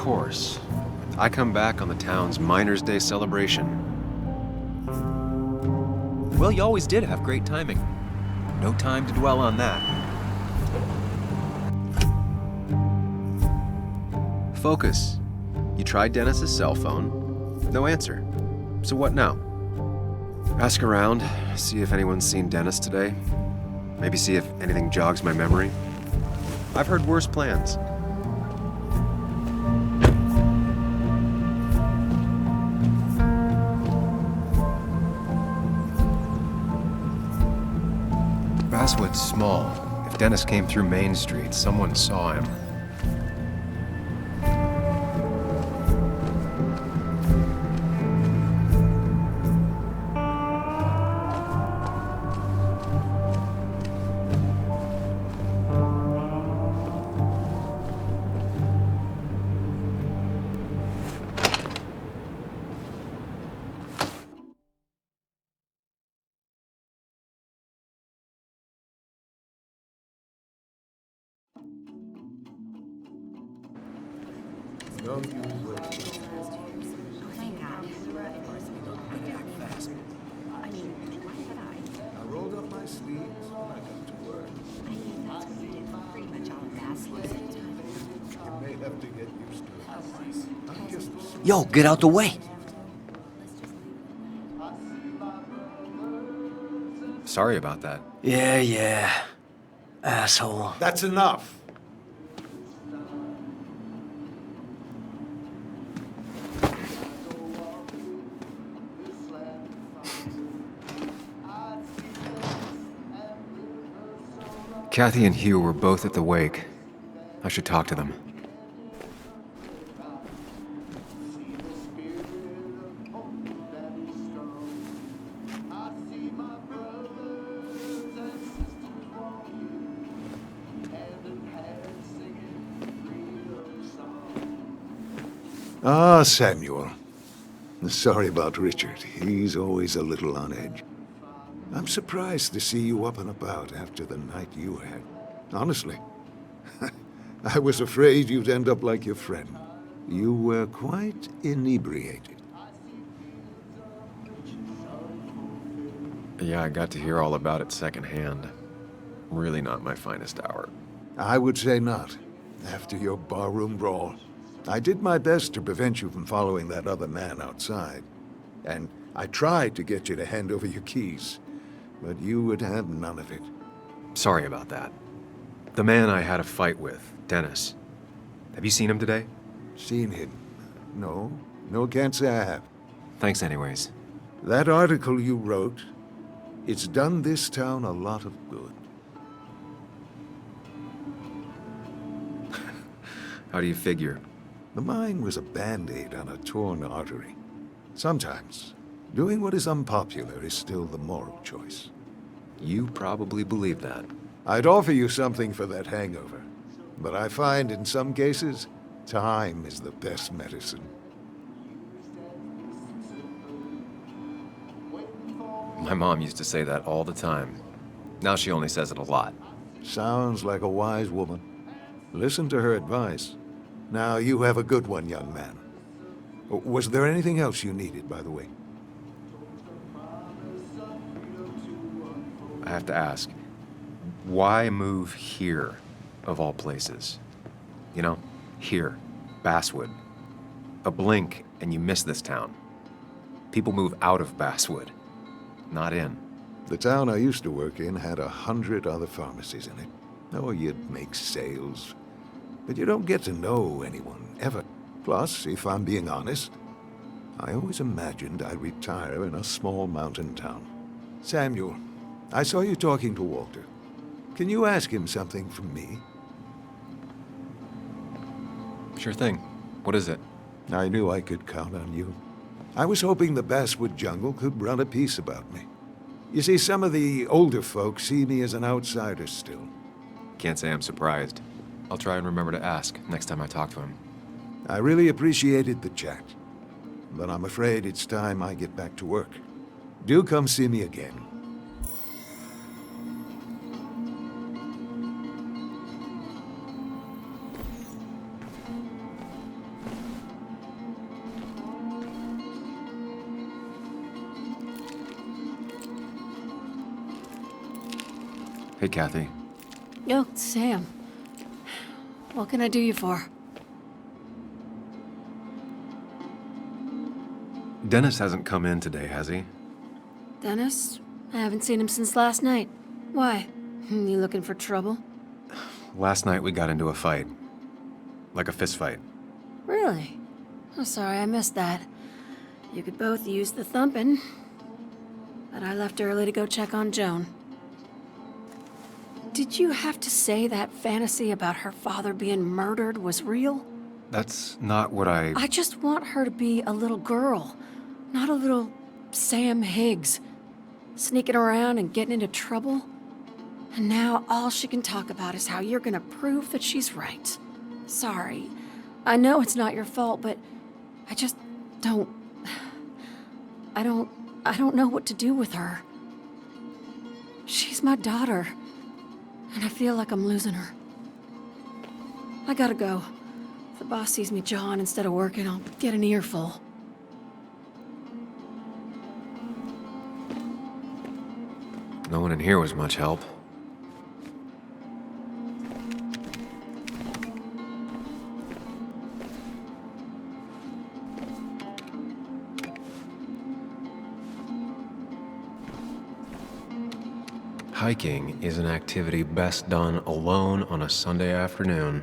course. I come back on the town's Miners' Day celebration. Well, you always did have great timing. No time to dwell on that. Focus. You tried Dennis's cell phone. No answer. So what now? Ask around, see if anyone's seen Dennis today. Maybe see if anything jogs my memory. I've heard worse plans. Basswood's small. If Dennis came through Main Street, someone saw him. I rolled up my sleeves and I got to work. You may have to get used to it. I'm just Yo, get out the way. Sorry about that. Yeah. Asshole. That's enough. Kathy and Hugh were both at the wake. I should talk to them. Ah, Samuel. Sorry about Richard. He's always a little on edge. I'm surprised to see you up and about after the night you had. Honestly. I was afraid you'd end up like your friend. You were quite inebriated. Yeah, I got to hear all about it secondhand. Really not my finest hour. I would say not. After your barroom brawl. I did my best to prevent you from following that other man outside. And I tried to get you to hand over your keys. But you would have none of it. Sorry about that. The man I had a fight with, Dennis. Have you seen him today? Seen him? No. No, can't say I have. Thanks anyways. That article you wrote, it's done this town a lot of good. How do you figure? The mine was a band-aid on a torn artery. Sometimes, doing what is unpopular is still the moral choice. You probably believe that. I'd offer you something for that hangover, but I find in some cases, time is the best medicine. My mom used to say that all the time. Now she only says it a lot. Sounds like a wise woman. Listen to her advice. Now, you have a good one, young man. Was there anything else you needed, by the way? I have to ask, why move here, of all places? You know, here, Basswood. A blink and you miss this town. People move out of Basswood, not in. The town I used to work in had 100 other pharmacies in it. Oh, you'd make sales. But you don't get to know anyone, ever. Plus, if I'm being honest, I always imagined I'd retire in a small mountain town. Samuel, I saw you talking to Walter. Can you ask him something from me? Sure thing. What is it? I knew I could count on you. I was hoping the Basswood Jungle could run a piece about me. You see, some of the older folks see me as an outsider still. Can't say I'm surprised. I'll try and remember to ask next time I talk to him. I really appreciated the chat, but I'm afraid it's time I get back to work. Do come see me again. Hey, Kathy. Yo, Sam. What can I do you for? Dennis hasn't come in today, has he? Dennis? I haven't seen him since last night. Why? You looking for trouble? Last night we got into a fight. Like a fist fight. Really? Oh, sorry, I missed that. You could both use the thumping. But I left early to go check on Joan. Did you have to say that fantasy about her father being murdered was real? That's not what I just want her to be a little girl, not a little Sam Higgs, sneaking around and getting into trouble. And now all she can talk about is how you're gonna prove that she's right. Sorry. I know it's not your fault, but I just don't... I don't know what to do with her. She's my daughter, and I feel like I'm losing her. I gotta go. If the boss sees me jawing instead of working, I'll get an earful. No one in here was much help. Hiking is an activity best done alone on a Sunday afternoon.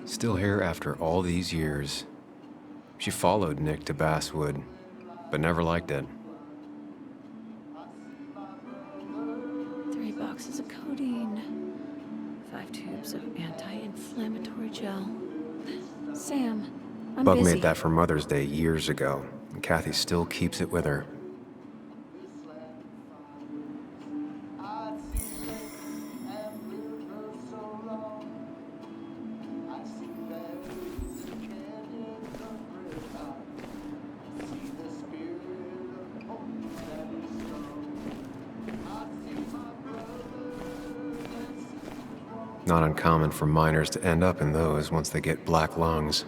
Still here after all these years. She followed Nick to Basswood, but never liked it. 3 boxes of codeine. 5 tubes of anti-inflammatory gel. Sam, I'm Buck busy. made that for Mother's Day years ago, and Kathy still keeps it with her. Not uncommon for miners to end up in those once they get black lungs.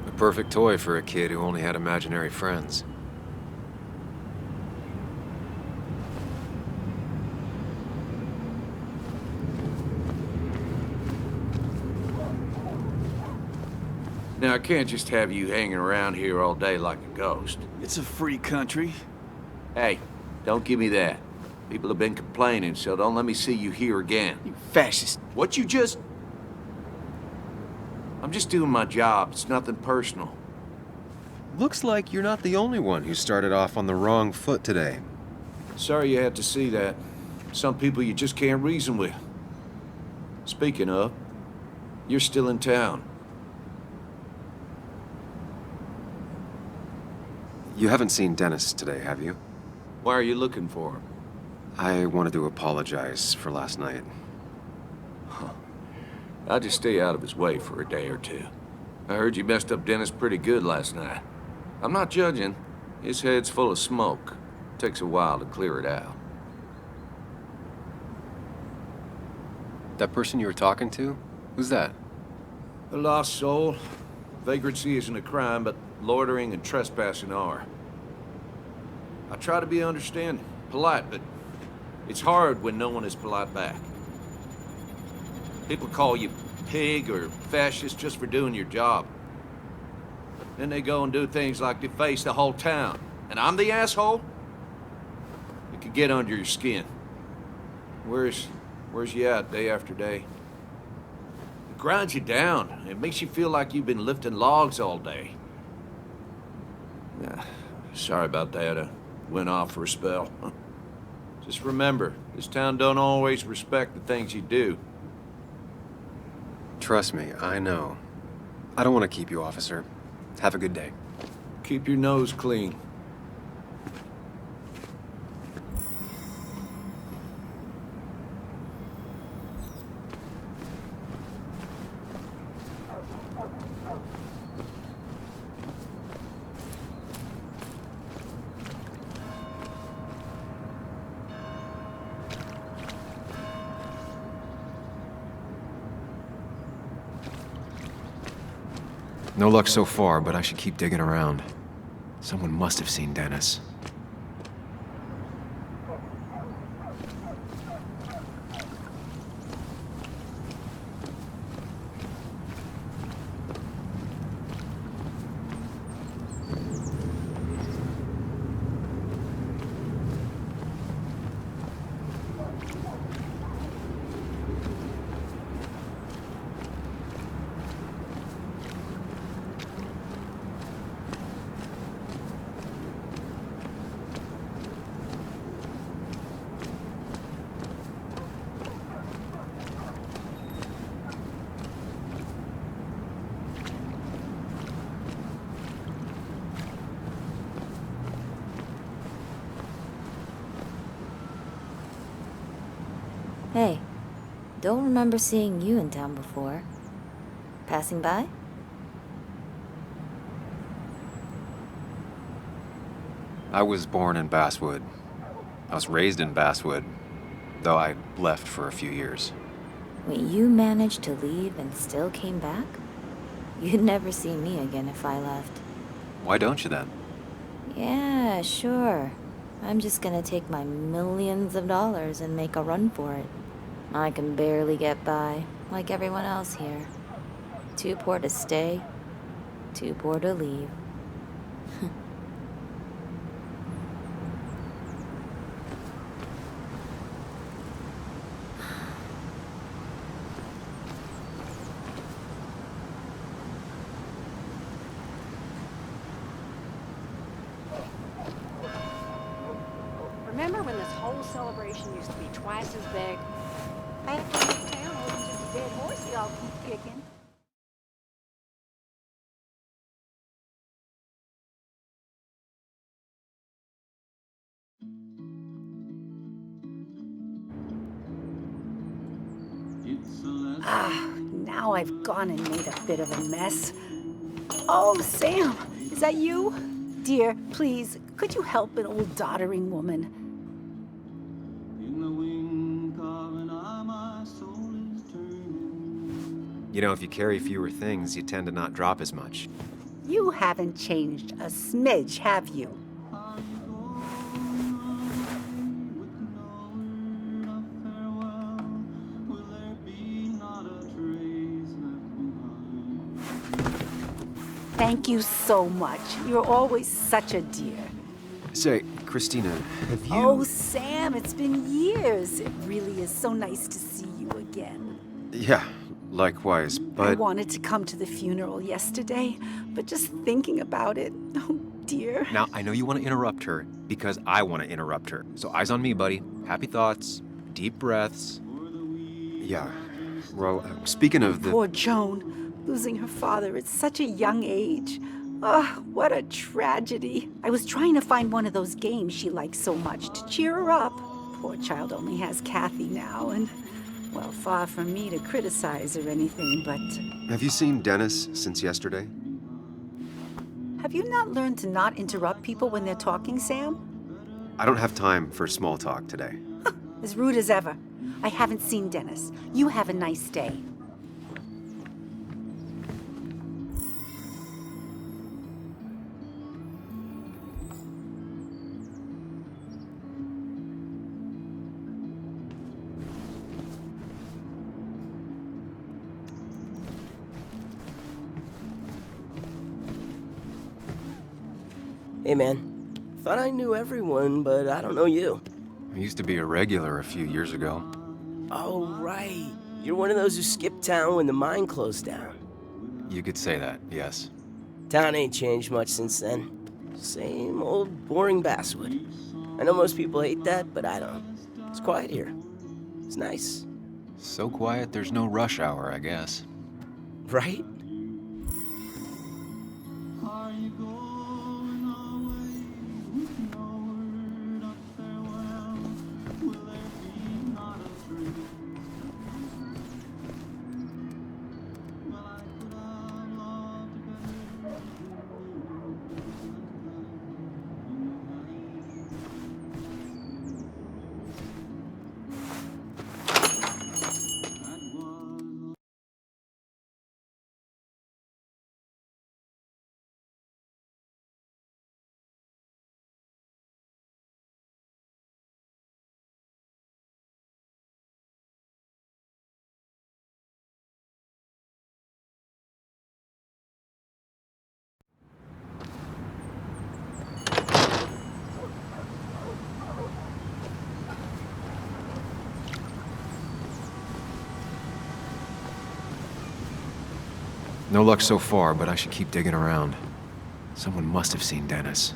The perfect toy for a kid who only had imaginary friends. Now, I can't just have you hanging around here all day like a ghost. It's a free country. Hey, don't give me that. People have been complaining, so don't let me see you here again. You fascist. What you just... I'm just doing my job. It's nothing personal. Looks like you're not the only one who started off on the wrong foot today. Sorry you had to see that. Some people you just can't reason with. Speaking of, you're still in town. You haven't seen Dennis today, have you? Why are you looking for him? I wanted to apologize for last night. I'll just stay out of his way for a day or two. I heard you messed up Dennis pretty good last night. I'm not judging. His head's full of smoke. Takes a while to clear it out. That person you were talking to? Who's that? A lost soul. Vagrancy isn't a crime, but loitering and trespassing are. I try to be understanding, polite, but it's hard when no one is polite back. People call you pig or fascist just for doing your job. Then they go and do things like deface the whole town. And I'm the asshole? It could get under your skin. Where's you at day after day? It grinds you down. It makes you feel like you've been lifting logs all day. Sorry about that. I went off for a spell. Just remember, this town don't always respect the things you do. Trust me, I know. I don't want to keep you, officer. Have a good day. Keep your nose clean. No luck so far, but I should keep digging around. Someone must have seen Dennis. Hey, don't remember seeing you in town before. Passing by? I was born in Basswood. I was raised in Basswood, though I left for a few years. Wait, you managed to leave and still came back? You'd never see me again if I left. Why don't you then? Yeah, sure. I'm just gonna take my millions of dollars and make a run for it. I can barely get by, like everyone else here. Too poor to stay, too poor to leave. celebration used to be twice as big. Back when this town wasn't just a dead horse y'all keep kicking. Now I've gone and made a bit of a mess. Oh, Sam, is that you? Dear, please, could you help an old doddering woman? You know, if you carry fewer things, you tend to not drop as much. You haven't changed a smidge, have you? Thank you so much. You're always such a dear. Say, Christina, have you... Oh, Sam, it's been years. It really is so nice to see you again. Yeah, likewise, I but... wanted to come to the funeral yesterday, but just thinking about it, oh dear. Now, I know you want to interrupt her, because I want to interrupt her. So eyes on me, buddy. Happy thoughts, deep breaths. Yeah, well, speaking of the... Poor Joan, losing her father at such a young age. Oh, what a tragedy. I was trying to find one of those games she likes so much to cheer her up. Poor child only has Kathy now, and, well, far from me to criticize or anything, but... Have you seen Dennis since yesterday? Have you not learned to not interrupt people when they're talking, Sam? I don't have time for small talk today. As rude as ever. I haven't seen Dennis. You have a nice day. Hey, man. Thought I knew everyone, but I don't know you. I used to be a regular a few years ago. Oh, right. You're one of those who skipped town when the mine closed down. You could say that, yes. Town ain't changed much since then. Same old boring basswood. I know most people hate that, but I don't. It's quiet here. It's nice. So quiet there's no rush hour, I guess. Right? No luck so far, but I should keep digging around. Someone must have seen Dennis.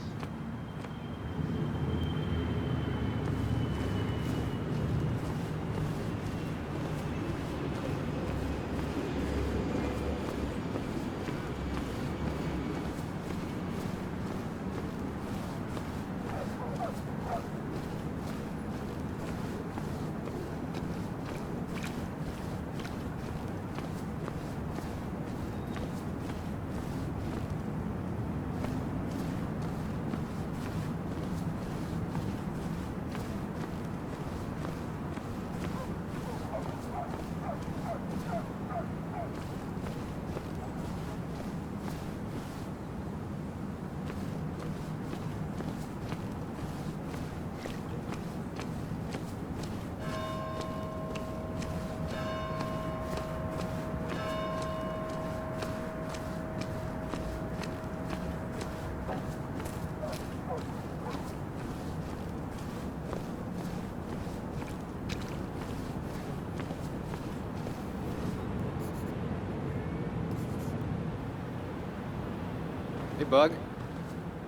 Hey, Bug.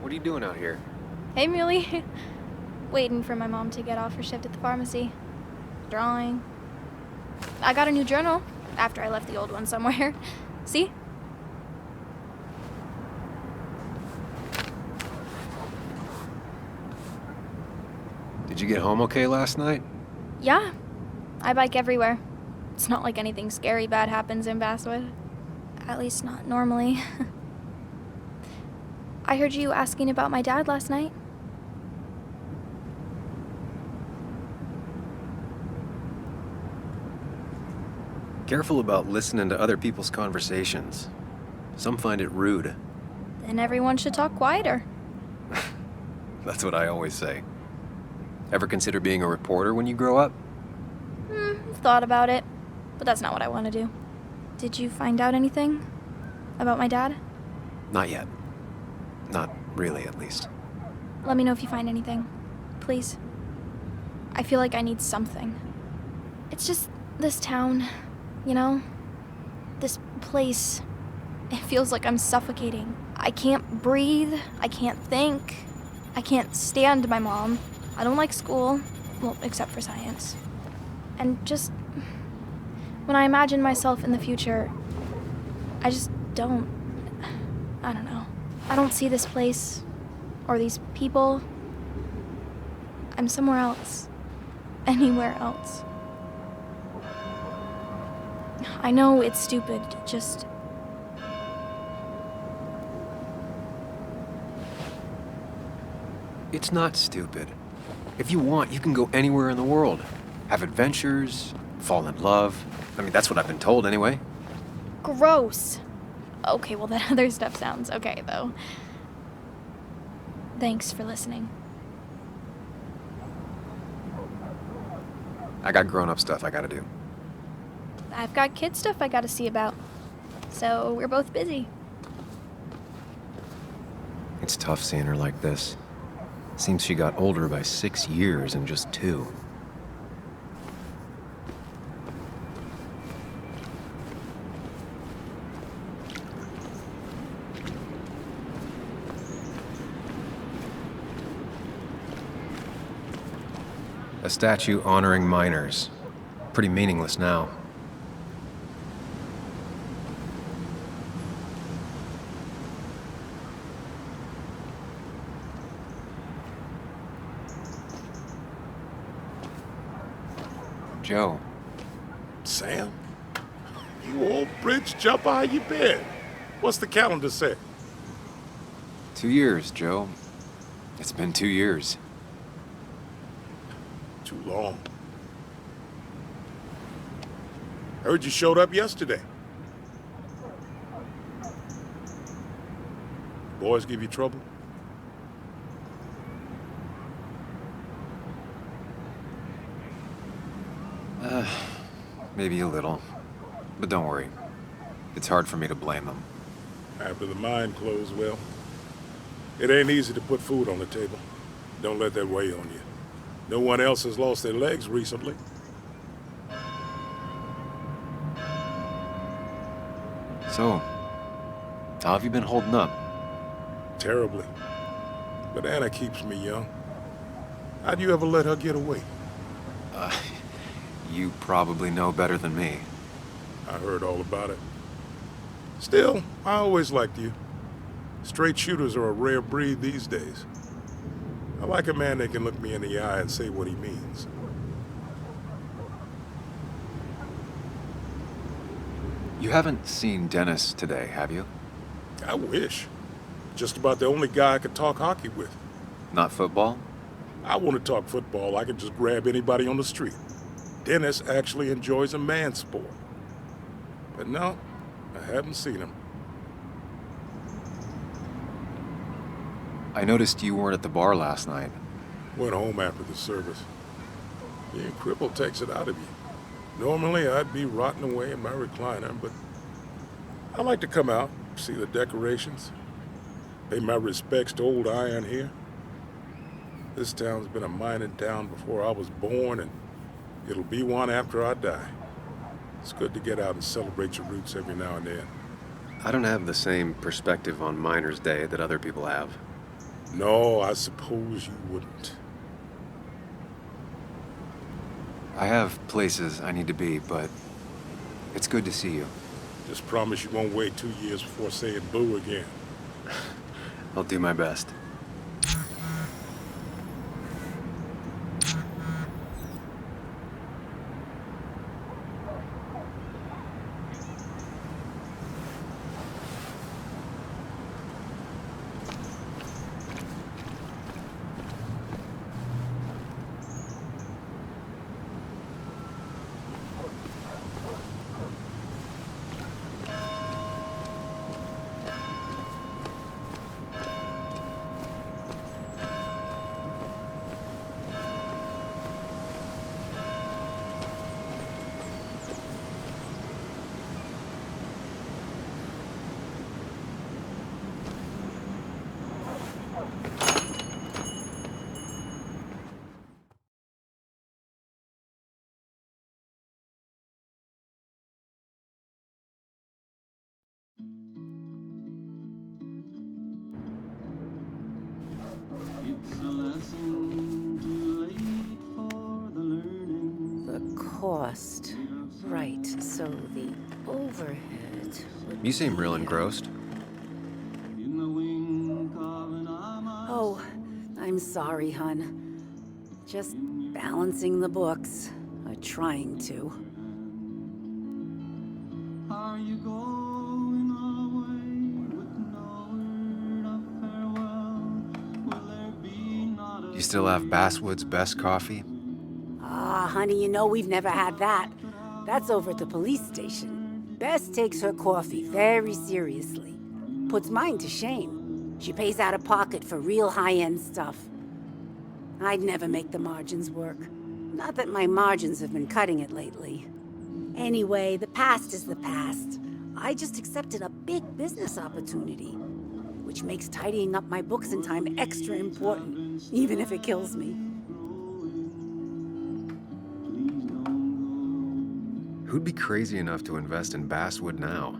What are you doing out here? Hey, Muley. waiting for my mom to get off her shift at the pharmacy. Drawing. I got a new journal after I left the old one somewhere. See? Did you get home okay last night? Yeah. I bike everywhere. It's not like anything scary bad happens in Basswood. At least not normally. I heard you asking about my dad last night. Careful about listening to other people's conversations. Some find it rude. Then everyone should talk quieter. That's what I always say. Ever consider being a reporter when you grow up? I've thought about it, but that's not what I want to do. Did you find out anything about my dad? Not yet. Not really, at least. Let me know if you find anything. Please. I feel like I need something. It's just this town, you know? This place. It feels like I'm suffocating. I can't breathe. I can't think. I can't stand my mom. I don't like school. Well, except for science. And just... when I imagine myself in the future, I just don't... I don't know. I don't see this place. Or these people. I'm somewhere else. Anywhere else. I know it's stupid, just... It's not stupid. If you want, you can go anywhere in the world. Have adventures, fall in love. I mean, that's what I've been told anyway. Gross. Okay, well, that other stuff sounds okay, though. Thanks for listening. I got grown-up stuff I gotta do. I've got kid stuff I gotta see about. So we're both busy. It's tough seeing her like this. Seems she got older by 6 years in just 2. A statue honoring miners. Pretty meaningless now. Joe. Sam? You old bridge jumper, how you been? What's the calendar say? 2 years, Joe. It's been 2 years. Too long. Heard you showed up yesterday. Boys give you trouble? Maybe a little. But don't worry. It's hard for me to blame them. After the mine closed, well, it ain't easy to put food on the table. Don't let that weigh on you. No one else has lost their legs recently. So, how have you been holding up? Terribly. But Anna keeps me young. How'd you ever let her get away? You probably know better than me. I heard all about it. Still, I always liked you. Straight shooters are a rare breed these days. I like a man that can look me in the eye and say what he means. You haven't seen Dennis today, have you? I wish. Just about the only guy I could talk hockey with. Not football? I want to talk football. I can just grab anybody on the street. Dennis actually enjoys a man's sport. But no, I haven't seen him. I noticed you weren't at the bar last night. Went home after the service. Being crippled takes it out of you. Normally, I'd be rotting away in my recliner, but I like to come out, see the decorations, pay my respects to old Iron here. This town's been a mining town before I was born, and it'll be one after I die. It's good to get out and celebrate your roots every now and then. I don't have the same perspective on Miners' Day that other people have. No, I suppose you wouldn't. I have places I need to be, but it's good to see you. Just promise you won't wait 2 years before saying boo again. I'll do my best. The cost. Right, so the overhead would... You seem real engrossed. Oh, I'm sorry, hun. Just balancing the books. Or trying to. You still have Basswood's best coffee? Ah, honey, you know we've never had that. That's over at the police station. Bess takes her coffee very seriously. Puts mine to shame. She pays out of pocket for real high-end stuff. I'd never make the margins work. Not that my margins have been cutting it lately. Anyway, the past is the past. I just accepted a big business opportunity, which makes tidying up my books in time extra important, even if it kills me. Who'd be crazy enough to invest in Basswood now?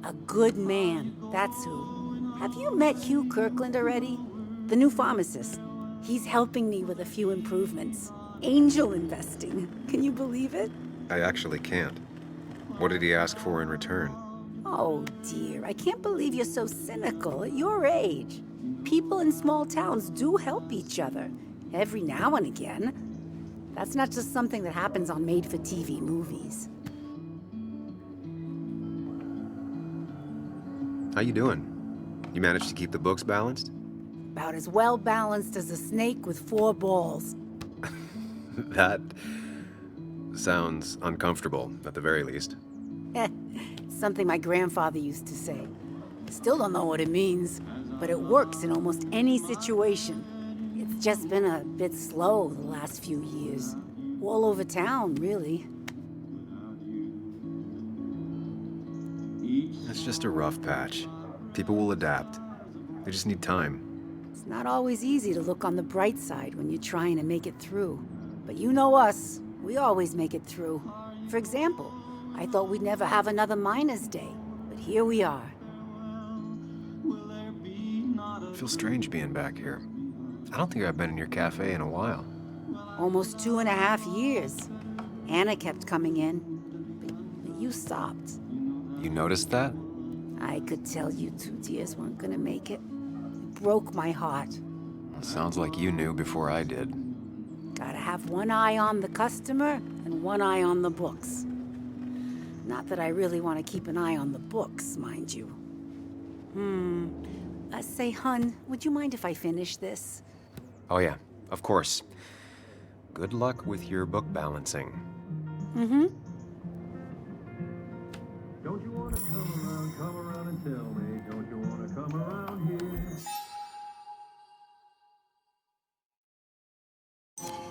A good man, that's who. Have you met Hugh Kirkland already? The new pharmacist. He's helping me with a few improvements. Angel investing. Can you believe it? I actually can't. What did he ask for in return? Oh dear, I can't believe you're so cynical at your age. People in small towns do help each other, every now and again. That's not just something that happens on made-for-TV movies. How you doing? You managed to keep the books balanced? About as well balanced as a snake with 4 balls. That sounds uncomfortable, at the very least. Something my grandfather used to say. Still don't know what it means, but it works in almost any situation. It's just been a bit slow the last few years. All over town, really. It's just a rough patch. People will adapt. They just need time. It's not always easy to look on the bright side when you're trying to make it through. But you know us, we always make it through. For example, I thought we'd never have another Miners' Day, but here we are. It feels strange being back here. I don't think I've been in your cafe in a while. Almost 2.5 years. Anna kept coming in, but you stopped. You noticed that? I could tell you 2 dears weren't gonna make it. It broke my heart. Well, sounds like you knew before I did. Gotta have one eye on the customer and one eye on the books. Not that I really want to keep an eye on the books, mind you. Say, hun, would you mind if I finish this? Oh yeah, of course. Good luck with your book balancing. Mm-hmm. Don't you want to come around and tell me? Don't you want to come around here?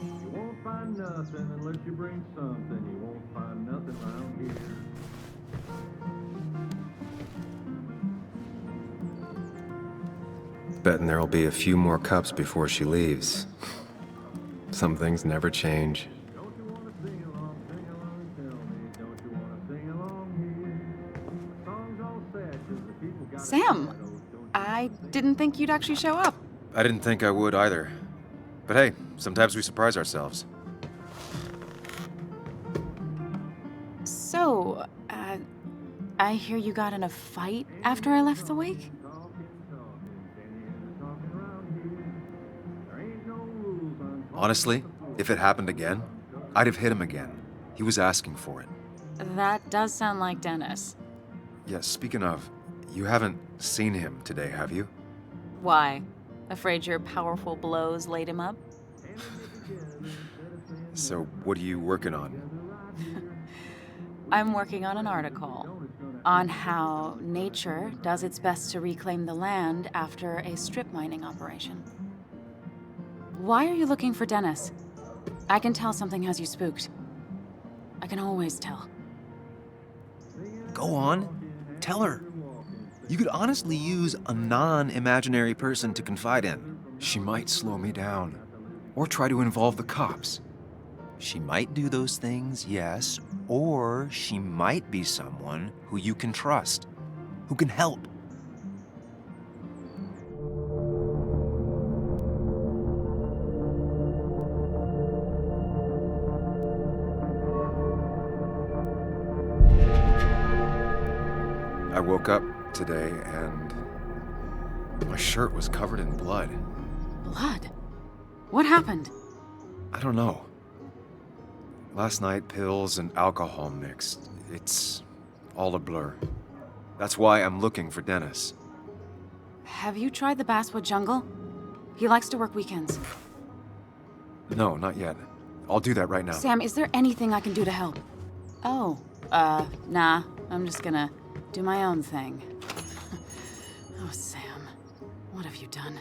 You won't find nothing unless you bring something. You won't find nothing around here. Betting there'll be a few more cups before she leaves. Some things never change. Don't you want to sing along and tell me? Don't you want to sing along here? The song's all set 'cause the people got Sam, I didn't think you'd actually show up. I didn't think I would either. But hey, sometimes we surprise ourselves. So, I hear you got in a fight after I left the wake? Honestly, if it happened again, I'd have hit him again. He was asking for it. That does sound like Dennis. Yeah, speaking of, you haven't seen him today, have you? Why? Afraid your powerful blows laid him up? So, what are you working on? I'm working on an article on how nature does its best to reclaim the land after a strip mining operation. Why are you looking for Dennis? I can tell something has you spooked. I can always tell. Go on. Tell her. You could honestly use a non-imaginary person to confide in. She might slow me down. Or try to involve the cops. She might do those things, yes, or she might be someone who you can trust, who can help. I woke up today and my shirt was covered in blood. Blood? What happened? I don't know. Last night, pills and alcohol mixed. It's all a blur. That's why I'm looking for Dennis. Have you tried the Basswood Jungle? He likes to work weekends. No, not yet. I'll do that right now. Sam, is there anything I can do to help? Oh, nah. I'm just gonna do my own thing. Oh, Sam. What have you done?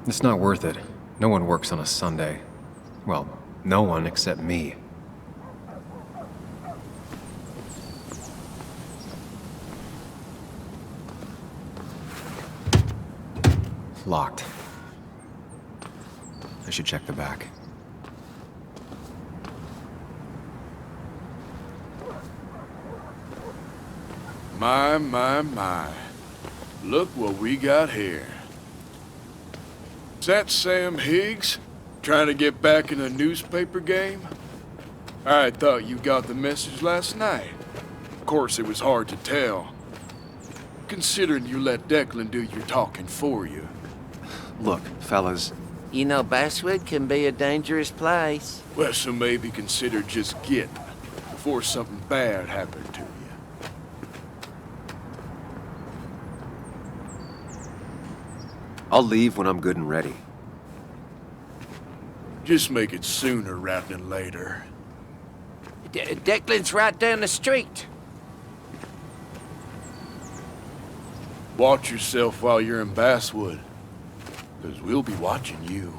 It's not worth it. No one works on a Sunday. Well, no one except me. Locked. I should check the back. My. Look what we got here. Is that Sam Higgs? Trying to get back in the newspaper game? I thought you got the message last night. Of course, it was hard to tell, considering you let Declan do your talking for you. Look, fellas. You know, Basswood can be a dangerous place. Well, so maybe consider just getting before something bad happened to you. I'll leave when I'm good and ready. Just make it sooner rather than later. Declan's right down the street. Watch yourself while you're in Basswood, because we'll be watching you.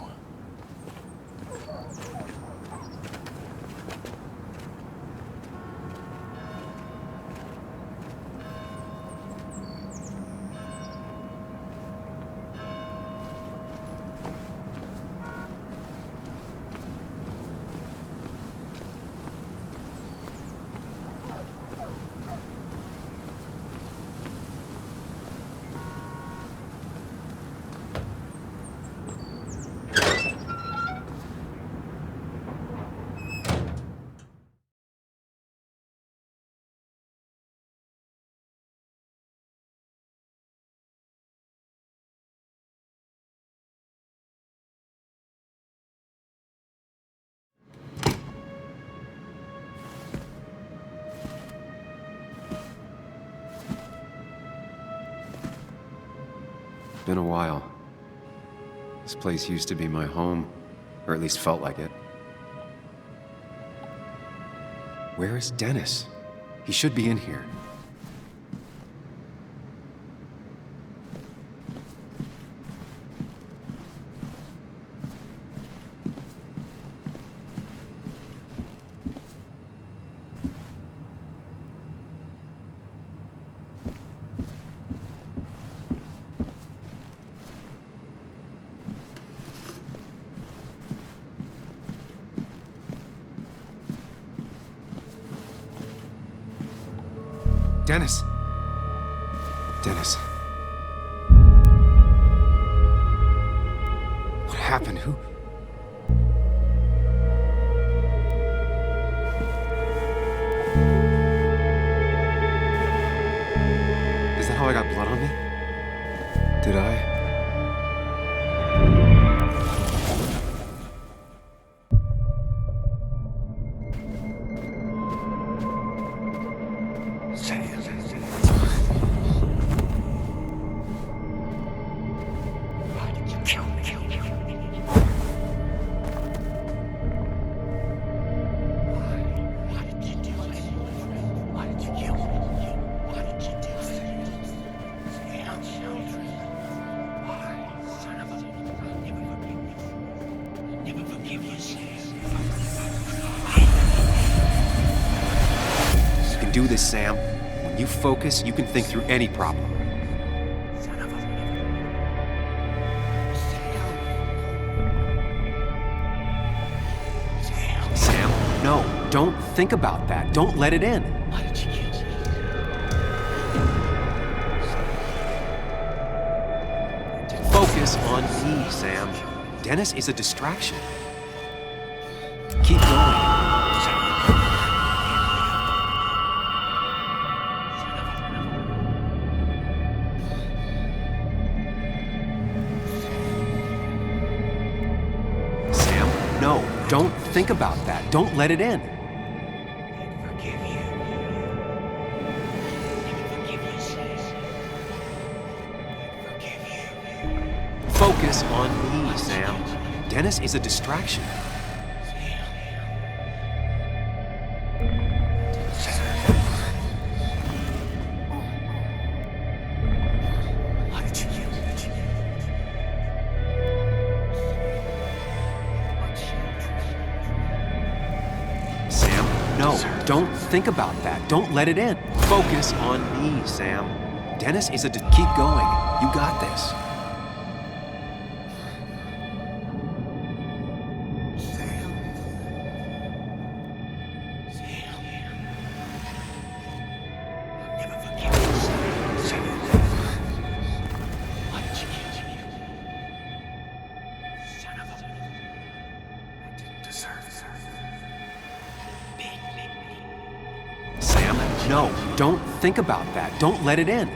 been a while. This place used to be my home, or at least felt like it. Where is Dennis? He should be in here. Dennis! Dennis. What happened? Who? Is that how I got blood on me? Did I? Do this, Sam. When you focus, you can think through any problem. Sam, no, don't think about that. Don't let it in. Focus on me, Sam. Dennis is a distraction. Keep going. No, don't think about that. Don't let it in. Focus on me, Sam. Dennis is a distraction. No, don't think about that. Don't let it in. Focus on me, Sam. Dennis is a... Keep going. You got this. No, don't think about that. Don't let it in.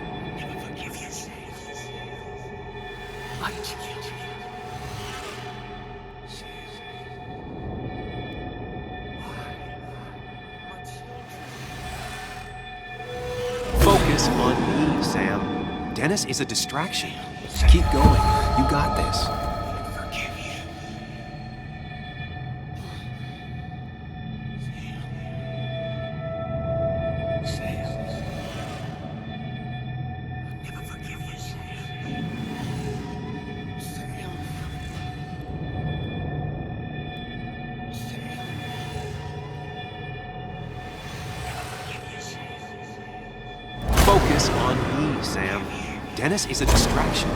Focus on me, Sam. Dennis is a distraction. Keep going. You got this. Focus on me, Sam. Dennis is a distraction.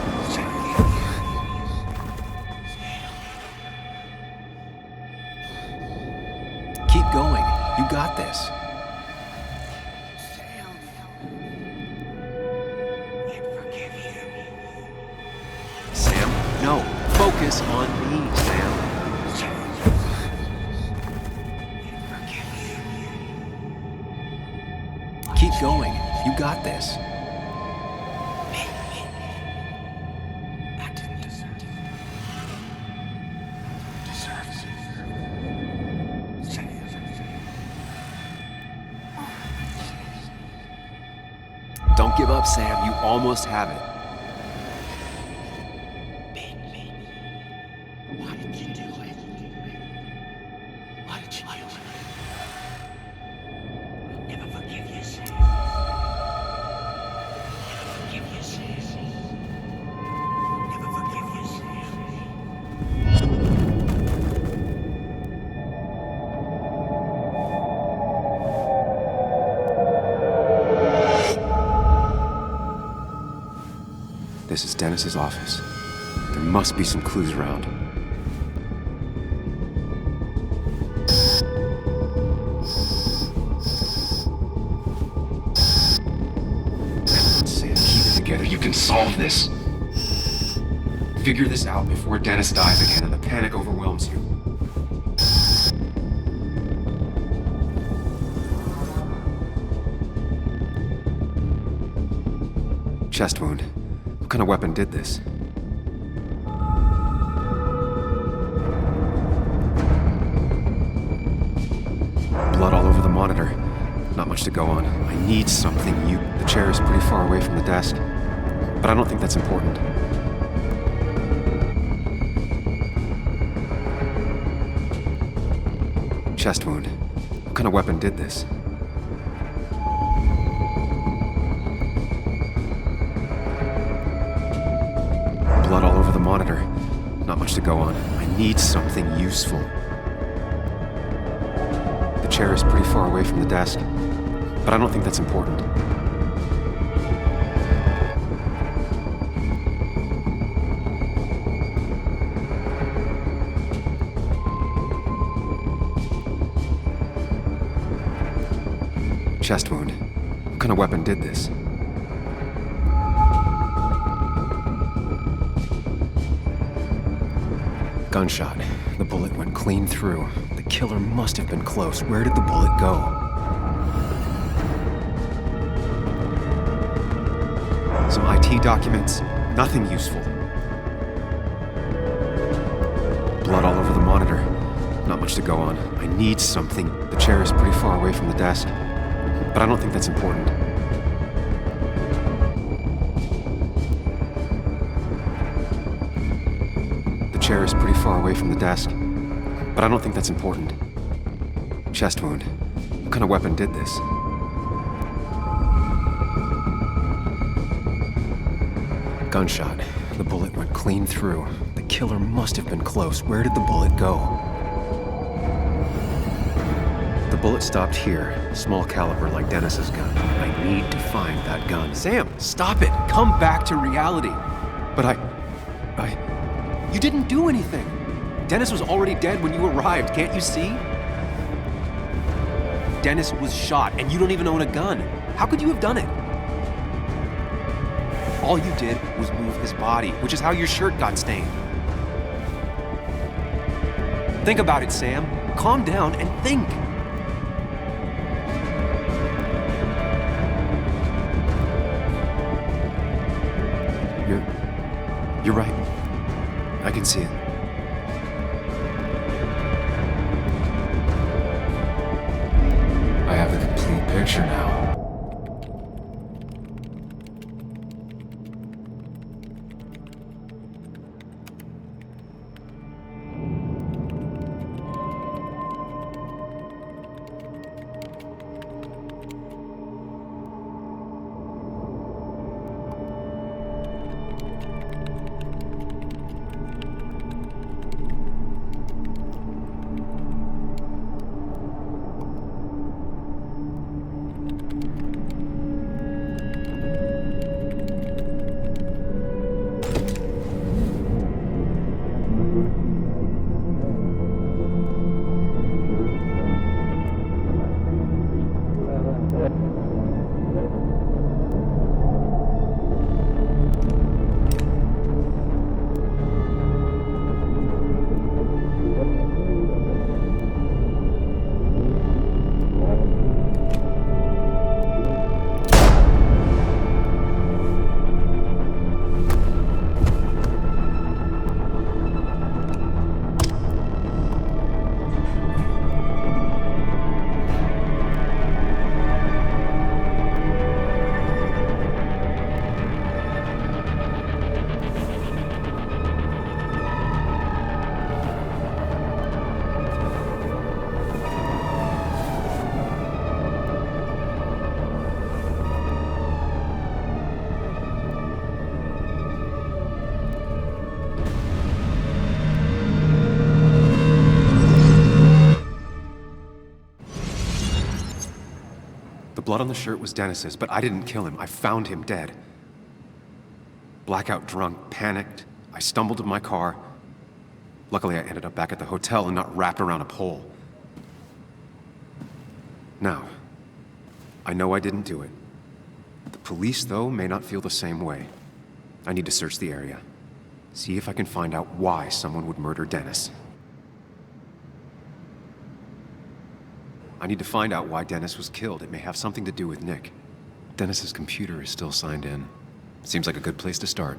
Keep going. You got this. Sam, no. Focus on me, Sam. Keep going. You got this. Don't give up, Sam. You almost have it. This is Dennis's office. There must be some clues around. Sam, keep it together. You can solve this. Figure this out before Dennis dies again and the panic overwhelms you. Chest wound. What kind of weapon did this? Blood all over the monitor. Not much to go on. I need something. The chair is pretty far away from the desk. But I don't think that's important. Chest wound. What kind of weapon did this? Blood all over the monitor. Not much to go on. I need something useful. The chair is pretty far away from the desk, but I don't think that's important. Chest wound. What kind of weapon did this? Gunshot. The bullet went clean through. The killer must have been close. Where did the bullet go? Some IT documents. Nothing useful. Blood all over the monitor. Not much to go on. I need something. The chair is pretty far away from the desk, but I don't think that's important. The chair is pretty far away from the desk, but I don't think that's important. Chest wound. What kind of weapon did this? Gunshot. The bullet went clean through. The killer must have been close. Where did the bullet go? The bullet stopped here. Small caliber like Dennis's gun. I need to find that gun. Sam, stop it! Come back to reality! But you didn't do anything! Dennis was already dead when you arrived, can't you see? Dennis was shot, and you don't even own a gun. How could you have done it? All you did was move his body, which is how your shirt got stained. Think about it, Sam. Calm down and think. You're right. I can see it. I have the complete picture now. The blood on the shirt was Dennis's, but I didn't kill him. I found him dead. Blackout drunk, panicked. I stumbled to my car. Luckily, I ended up back at the hotel and not wrapped around a pole. Now, I know I didn't do it. The police, though, may not feel the same way. I need to search the area. See if I can find out why someone would murder Dennis. I need to find out why Dennis was killed. It may have something to do with Nick. Dennis's computer is still signed in. Seems like a good place to start.